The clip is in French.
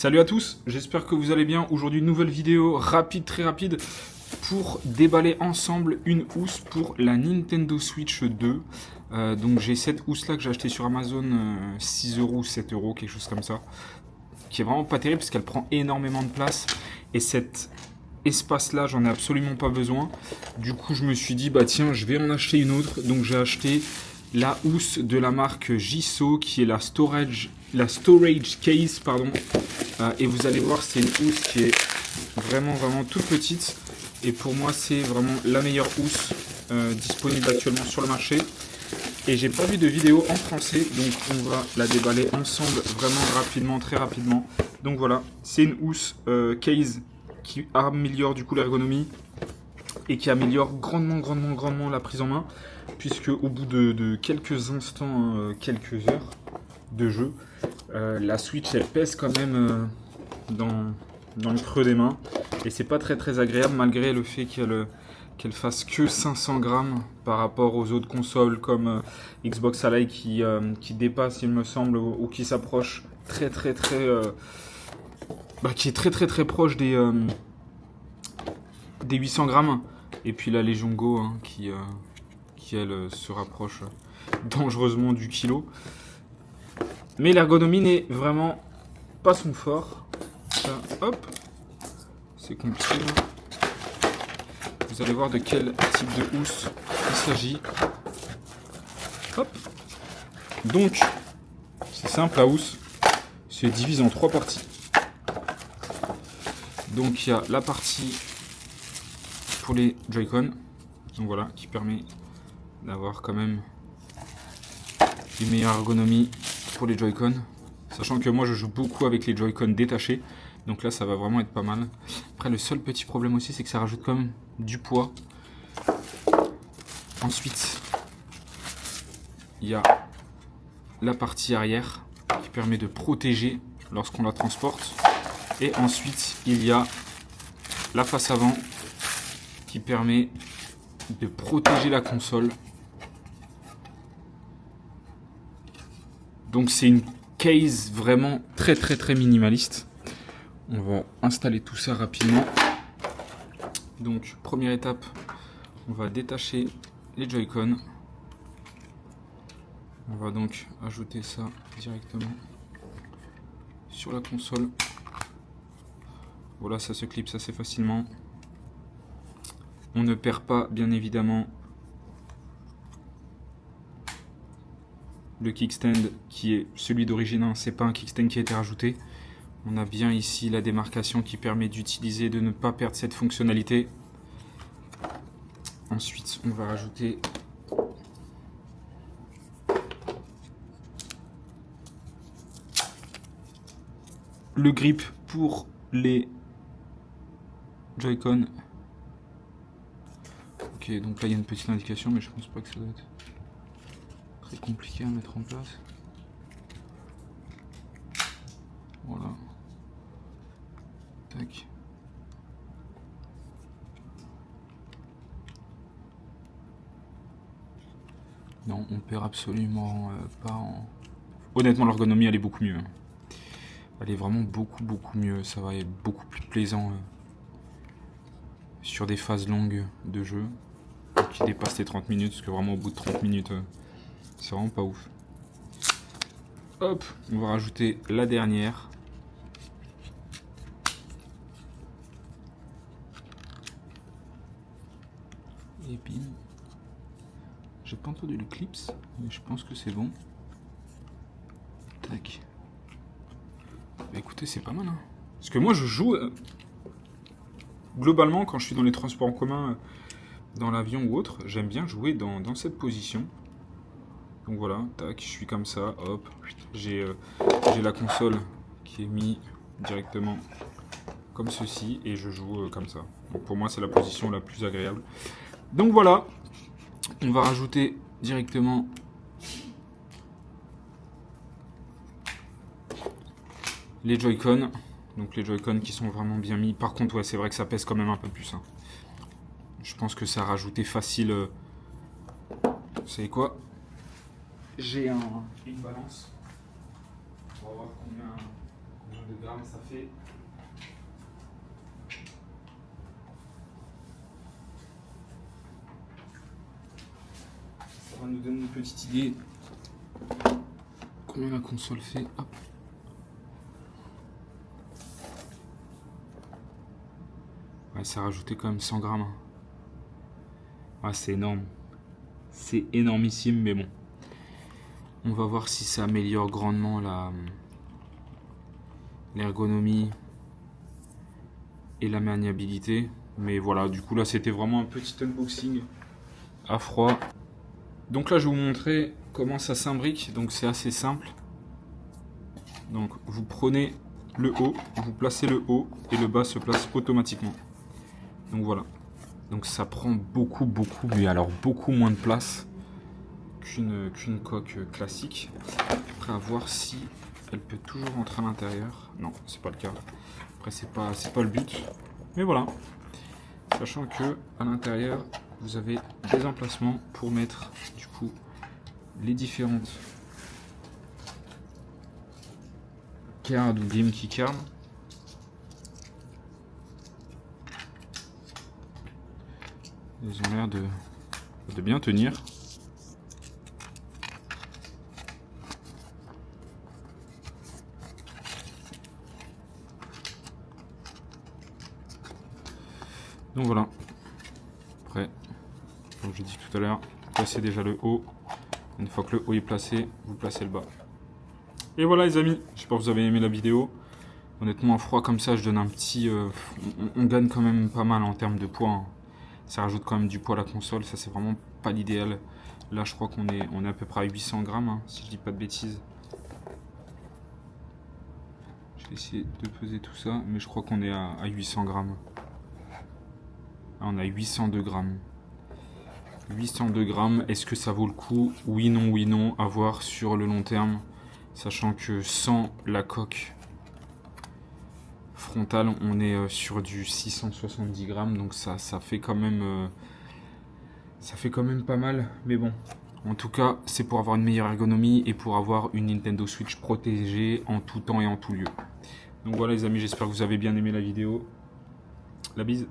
Salut à tous, j'espère que vous allez bien. Aujourd'hui, nouvelle vidéo rapide, très rapide, pour déballer ensemble une housse pour la Nintendo Switch 2. Donc j'ai cette housse là que j'ai acheté sur Amazon, 6 euros, 7 euros, quelque chose comme ça, qui est vraiment pas terrible parce qu'elle prend énormément de place. Et cet espace là, j'en ai absolument pas besoin. Du coup, je me suis dit, bah tiens, je vais en acheter une autre. Donc j'ai acheté la housse de la marque Jiso, qui est la storage case, pardon. Et vous allez voir, c'est une housse qui est vraiment toute petite. Et pour moi, c'est vraiment la meilleure housse disponible actuellement sur le marché. Et j'ai pas vu de vidéo en français, donc on va la déballer ensemble vraiment rapidement, très rapidement. Donc voilà, c'est une housse case qui améliore du coup l'ergonomie et qui améliore grandement la prise en main, puisque au bout de quelques instants, quelques heures de jeu, la Switch elle pèse quand même dans le creux des mains, et c'est pas très agréable malgré le fait qu'elle fasse que 500 grammes par rapport aux autres consoles comme Xbox Live qui dépasse, il me semble, ou qui s'approche qui est très proche des 800 grammes. Et puis la Legion Go qui elle se rapproche dangereusement du kilo. Mais l'ergonomie n'est vraiment pas son fort. Ça, hop, c'est compliqué. Vous allez voir de quel type de housse il s'agit. Hop. Donc, c'est simple, la housse se divise en 3 parties. Donc il y a la partie pour les Joy-Con, donc voilà, qui permet d'avoir quand même une meilleure ergonomie pour les Joy-Con, sachant que moi je joue beaucoup avec les Joy-Con détachés, donc là ça va vraiment être pas mal. Après le seul petit problème aussi, c'est que ça rajoute quand même du poids. Ensuite il y a la partie arrière qui permet de protéger lorsqu'on la transporte, et ensuite il y a la face avant qui permet de protéger la console. Donc c'est une case vraiment très minimaliste. On va installer tout ça rapidement. Donc première étape, on va détacher les Joy-Con. On va donc ajouter ça directement sur la console. Voilà, ça se clipse assez facilement. On ne perd pas, bien évidemment, le kickstand qui est celui d'origine, hein. C'est pas un kickstand qui a été rajouté. On a bien ici la démarcation qui permet d'utiliser, de ne pas perdre cette fonctionnalité. Ensuite, on va rajouter le grip pour les Joy-Con. Ok, donc là il y a une petite indication, mais je pense pas que ça doit être très compliqué à mettre en place. Voilà. Tac. Non, on perd absolument pas en... Honnêtement, l'ergonomie elle est beaucoup mieux. Elle est vraiment beaucoup mieux. Ça va être beaucoup plus plaisant sur des phases longues de jeu qui dépassent les 30 minutes, parce que vraiment au bout de 30 minutes, c'est vraiment pas ouf. Hop, on va rajouter la dernière. Et bim. J'ai pas entendu le clips, mais je pense que c'est bon. Tac. Bah écoutez, c'est pas mal, hein. Parce que moi je joue globalement quand je suis dans les transports en commun, dans l'avion ou autre, j'aime bien jouer dans cette position. Donc voilà, tac, je suis comme ça, hop, j'ai la console qui est mise directement comme ceci et je joue comme ça. Donc pour moi c'est la position la plus agréable. Donc voilà, on va rajouter directement les Joy-Con. Donc les Joy-Con qui sont vraiment bien mis. Par contre ouais, c'est vrai que ça pèse quand même un peu plus, hein. Je pense que ça a rajouté facile. Vous savez quoi? J'ai une balance. On va voir combien de grammes ça fait. Ça va nous donner une petite idée combien la console fait. Hop. Ouais, ça a rajouté quand même 100 grammes. Ouais, c'est énorme. C'est énormissime, mais bon. On va voir si ça améliore grandement l'ergonomie et la maniabilité. Mais voilà, du coup là c'était vraiment un petit unboxing à froid. Donc là je vais vous montrer comment ça s'imbrique. Donc c'est assez simple. Donc vous prenez le haut, vous placez le haut et le bas se place automatiquement. Donc voilà. Donc ça prend beaucoup, mais alors beaucoup moins de place qu'une coque classique. Après à voir si elle peut toujours rentrer à l'intérieur. Non, c'est pas le cas. Après c'est pas le but. Mais voilà. Sachant que à l'intérieur vous avez des emplacements pour mettre du coup les différentes cards ou game key cards. Ils ont l'air de bien tenir. Donc voilà. Après, comme j'ai dit tout à l'heure, placez déjà le haut. Une fois que le haut est placé, vous placez le bas. Et voilà les amis, j'espère que vous avez aimé la vidéo. Honnêtement, à froid comme ça, je donne un petit... on gagne quand même pas mal en termes de poids. Hein. Ça rajoute quand même du poids à la console, ça c'est vraiment pas l'idéal. Là je crois qu'on est à peu près à 800 grammes, hein, si je dis pas de bêtises. Je vais essayer de peser tout ça, mais je crois qu'on est à 800 grammes. Ah, on a 802 grammes. 802 grammes, est-ce que ça vaut le coup? Oui, non, à voir sur le long terme. Sachant que sans la coque frontale, on est sur du 670 grammes, donc ça fait quand même pas mal. Mais bon, en tout cas, c'est pour avoir une meilleure ergonomie et pour avoir une Nintendo Switch protégée en tout temps et en tout lieu. Donc voilà les amis, j'espère que vous avez bien aimé la vidéo. La bise.